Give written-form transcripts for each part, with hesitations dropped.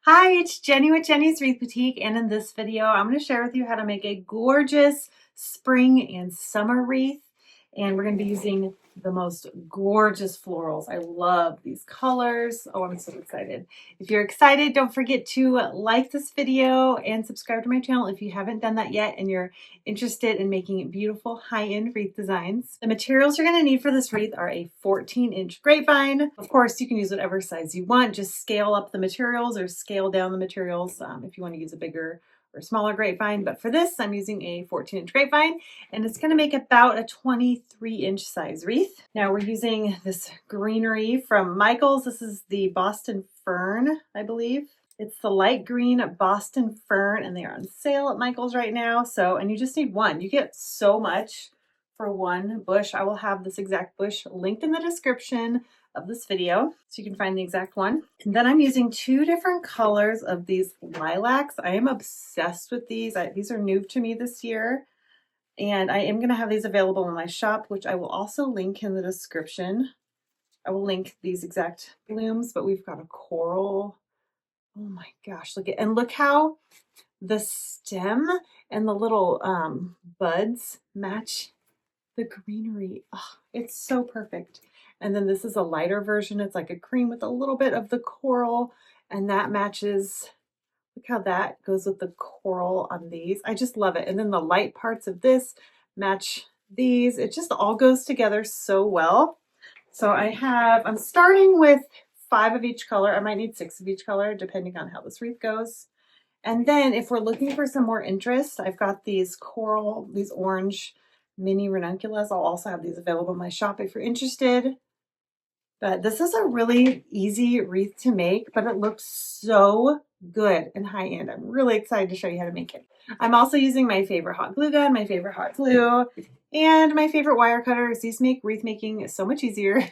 Hi, it's Jenny with Jenny's Wreath Boutique, and in this video, I'm going to share with you how to make a gorgeous spring and summer wreath. And we're going to be using the most gorgeous florals. I love these colors. Oh, I'm so excited. If you're excited, don't forget to like this video and subscribe to my channel if you haven't done that yet and you're interested in making beautiful high-end wreath designs. The materials you're going to need for this wreath are a 14-inch grapevine. Of course, you can use whatever size you want. Just scale up the materials or scale down the materials if you want to use a bigger or smaller grapevine. But for this, I'm using a 14-inch grapevine, and it's going to make about a 23-inch size wreath. Now we're using this greenery from Michael's. This is the Boston Fern, I believe. It's the light green Boston Fern, and they are on sale at Michael's right now. And you just need one. You get so much for one bush. I will have this exact bush linked in the description of this video so you can find the exact one. And then I'm using two different colors of these lilacs. I am obsessed with these. These are new to me this year, and I am going to have these available in my shop, which I will also link in the description. I will link these exact blooms, but we've got a coral. Oh my gosh, look how the stem and the little buds match the greenery. Oh, it's so perfect. And then this is a lighter version. It's like a cream with a little bit of the coral, and that matches. Look how that goes with the coral on these. I just love it. And then the light parts of this match these. It just all goes together so well. So I'm starting with 5 of each color. I might need 6 of each color depending on how this wreath goes. And then if we're looking for some more interest, I've got these orange mini ranunculus. I'll also have these available in my shop if you're interested. But this is a really easy wreath to make, but it looks so good and high end. I'm really excited to show you how to make it. I'm also using my favorite hot glue gun, my favorite hot glue, and my favorite wire cutters. These make wreath making so much easier.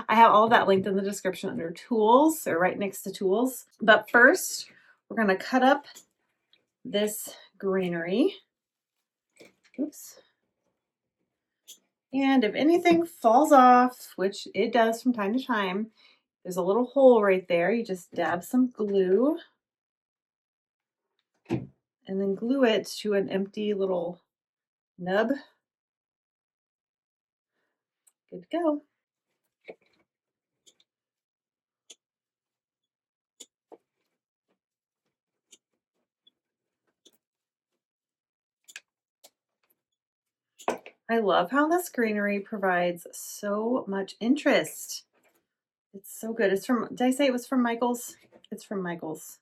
I have all of that linked in the description under tools, or right next to tools. But first, we're going to cut up this greenery. Oops. And if anything falls off, which it does from time to time, there's a little hole right there. You just dab some glue and then glue it to an empty little nub. Good to go. I love how this greenery provides so much interest. It's so good. Did I say it was from Michael's? It's from Michael's.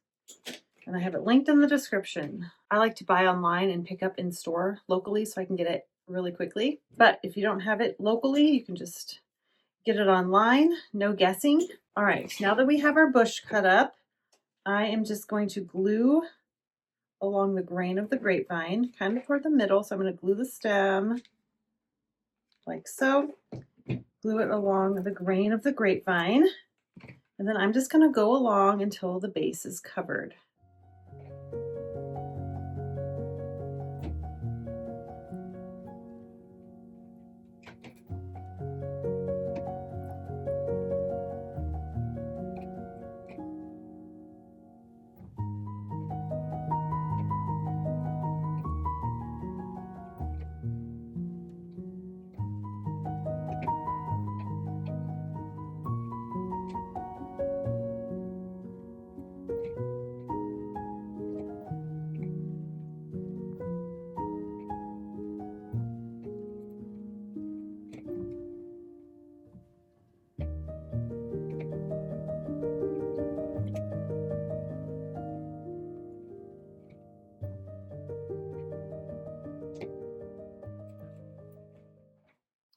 And I have it linked in the description. I like to buy online and pick up in store locally so I can get it really quickly. But if you don't have it locally, you can just get it online. No guessing. All right, now that we have our bush cut up, I am just going to glue along the grain of the grapevine, kind of toward the middle. So I'm going to glue the stem like so. Glue it along the grain of the grapevine. And then I'm just going to go along until the base is covered.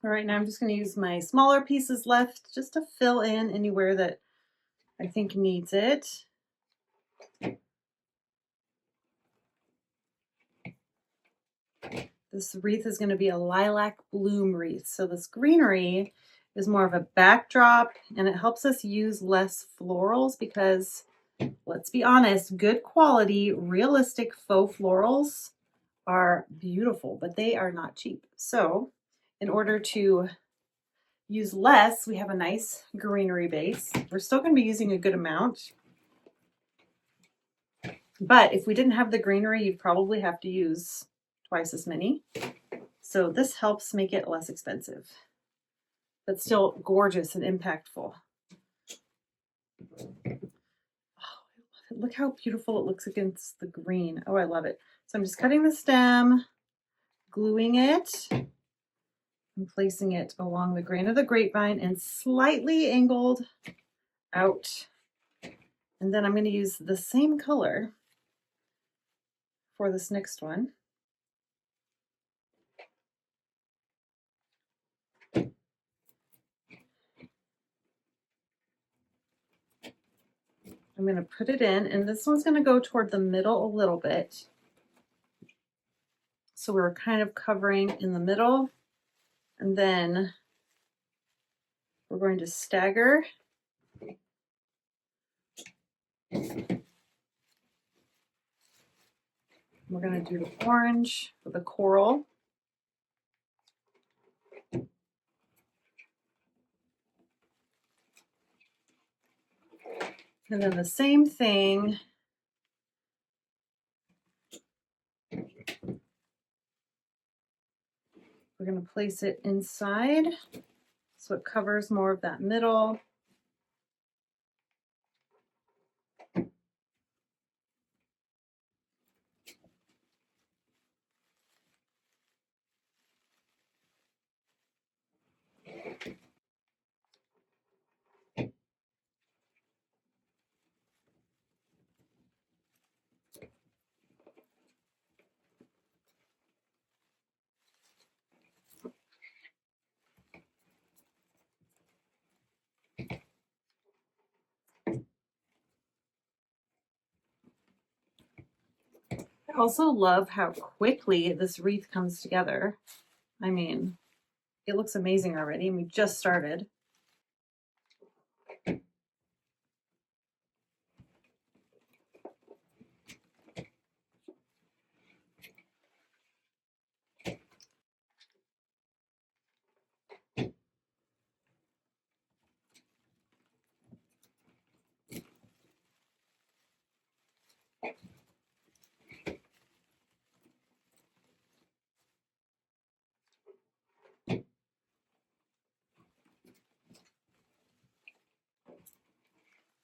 All right, now I'm just going to use my smaller pieces left just to fill in anywhere that I think needs it. This wreath is going to be a lilac bloom wreath. So this greenery is more of a backdrop, and it helps us use less florals because, let's be honest, good quality, realistic faux florals are beautiful, but they are not cheap. So in order to use less, we have a nice greenery base. We're still going to be using a good amount. But if we didn't have the greenery, you'd probably have to use twice as many. So this helps make it less expensive, but still gorgeous and impactful. Oh, look how beautiful it looks against the green. Oh, I love it. So I'm just cutting the stem, gluing it, and placing it along the grain of the grapevine and slightly angled out. And then I'm going to use the same color for this next one. I'm going to put it in, and this one's going to go toward the middle a little bit. So we're kind of covering in the middle, and then we're going to stagger. We're going to do the orange with the coral. And then the same thing. We're going to place it inside so it covers more of that middle. I also love how quickly this wreath comes together. I mean, it looks amazing already, and we just started.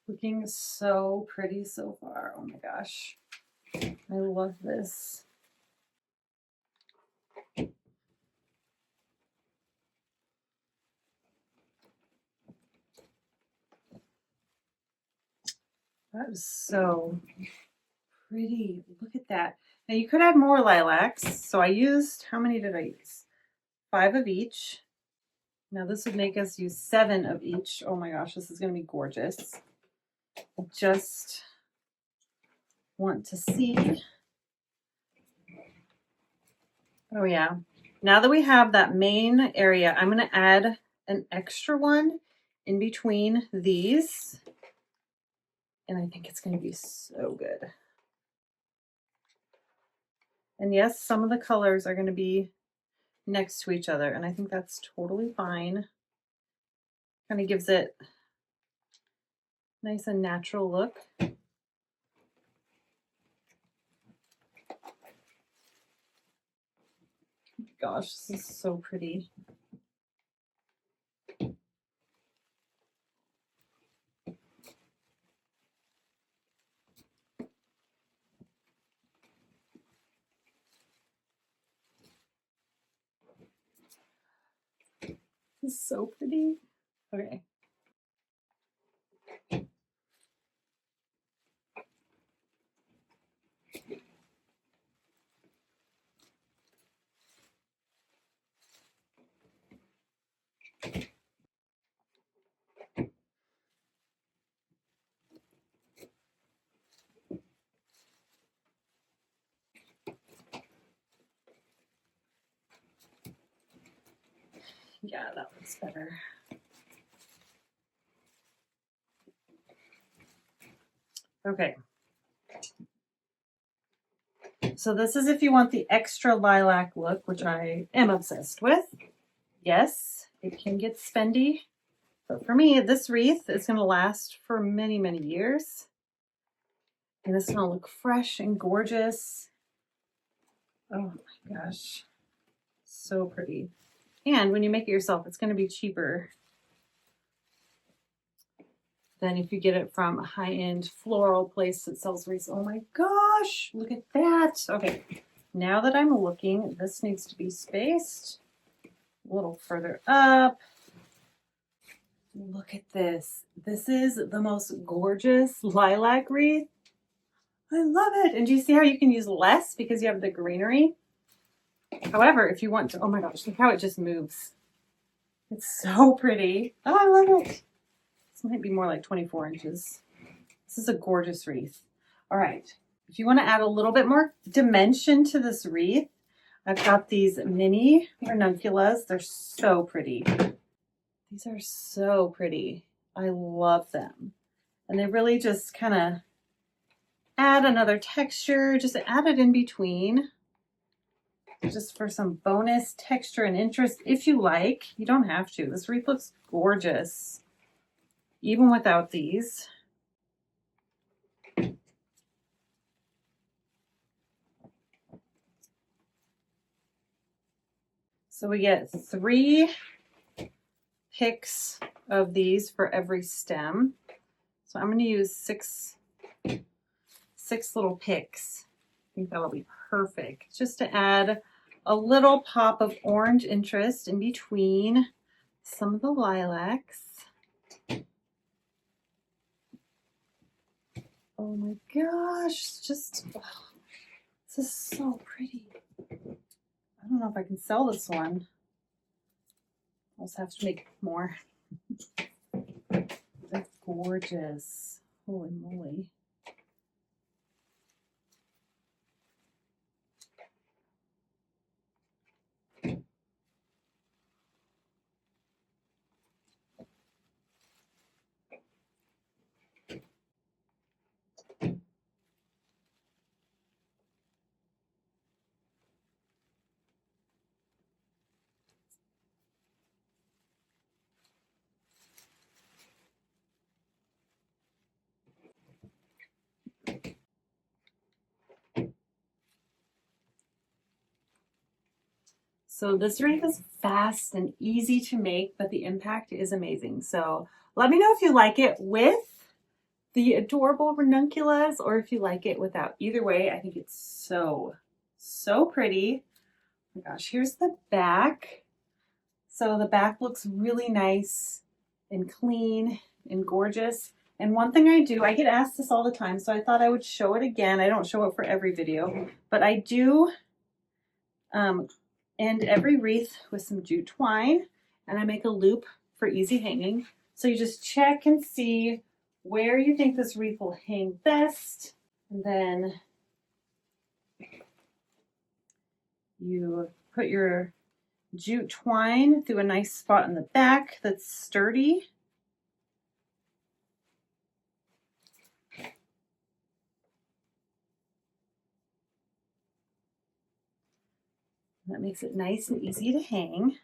Looking so pretty so far. Oh my gosh. I love this. That is so pretty. Look at that. Now you could add more lilacs. So I used, how many did I use? 5 of each. Now this would make us use 7 of each. Oh my gosh, this is going to be gorgeous. I just want to see. Oh yeah. Now that we have that main area, I'm going to add an extra one in between these. And I think it's going to be so good. And yes, some of the colors are going to be next to each other, and I think that's totally fine. Kind of gives it a nice and natural look. Gosh, this is so pretty. This is so pretty. Okay. Yeah, that looks better. Okay. So this is if you want the extra lilac look, which I am obsessed with. Yes, it can get spendy, but for me, this wreath is going to last for many, many years. And this is gonna look fresh and gorgeous. Oh my gosh, so pretty. And when you make it yourself, it's gonna be cheaper than if you get it from a high-end floral place that sells wreaths. Oh my gosh, look at that. Okay, now that I'm looking, this needs to be spaced a little further up. Look at this. This is the most gorgeous lilac wreath. I love it. And do you see how you can use less because you have the greenery? However, if you want to, oh my gosh, look how it just moves. It's so pretty. Oh, I love it. This might be more like 24 inches. This is a gorgeous wreath. All right. If you want to add a little bit more dimension to this wreath, I've got these mini ranunculus. They're so pretty. These are so pretty. I love them. And they really just kind of add another texture, just add it in between, just for some bonus texture and interest if you like. You don't have to. This wreath looks gorgeous, even without these. So we get 3 picks of these for every stem. So I'm going to use six little picks. I think that'll be perfect, just to add a little pop of orange interest in between some of the lilacs. Oh my gosh, just, oh, this is so pretty. I don't know if I can sell this one. I'll just have to make more. That's gorgeous. Holy moly. So this wreath is fast and easy to make, but the impact is amazing. So let me know if you like it with the adorable ranunculus or if you like it without. Either way, I think it's so, so pretty. Oh my gosh, here's the back. So the back looks really nice and clean and gorgeous. And one thing I do, I get asked this all the time, so I thought I would show it again. I don't show it for every video, but I do end every wreath with some jute twine, and I make a loop for easy hanging. So you just check and see where you think this wreath will hang best, and then you put your jute twine through a nice spot in the back that's sturdy. That makes it nice and easy to hang.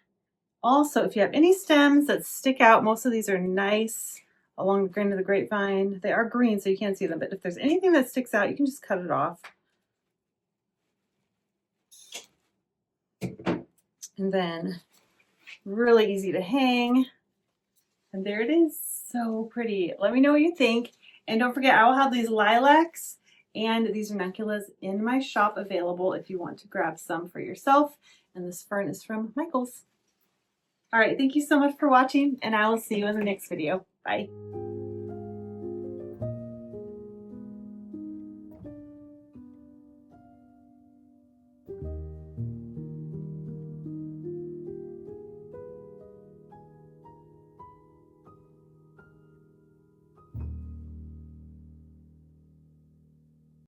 Also, if you have any stems that stick out, most of these are nice along the grain of the grapevine. They are green, so you can't see them, but if there's anything that sticks out, you can just cut it off. And then really easy to hang. And there it is. So pretty. Let me know what you think. And don't forget, I will have these lilacs and these ranunculus in my shop available if you want to grab some for yourself. And this fern is from Michael's. All right, thank you so much for watching, and I will see you in the next video. Bye.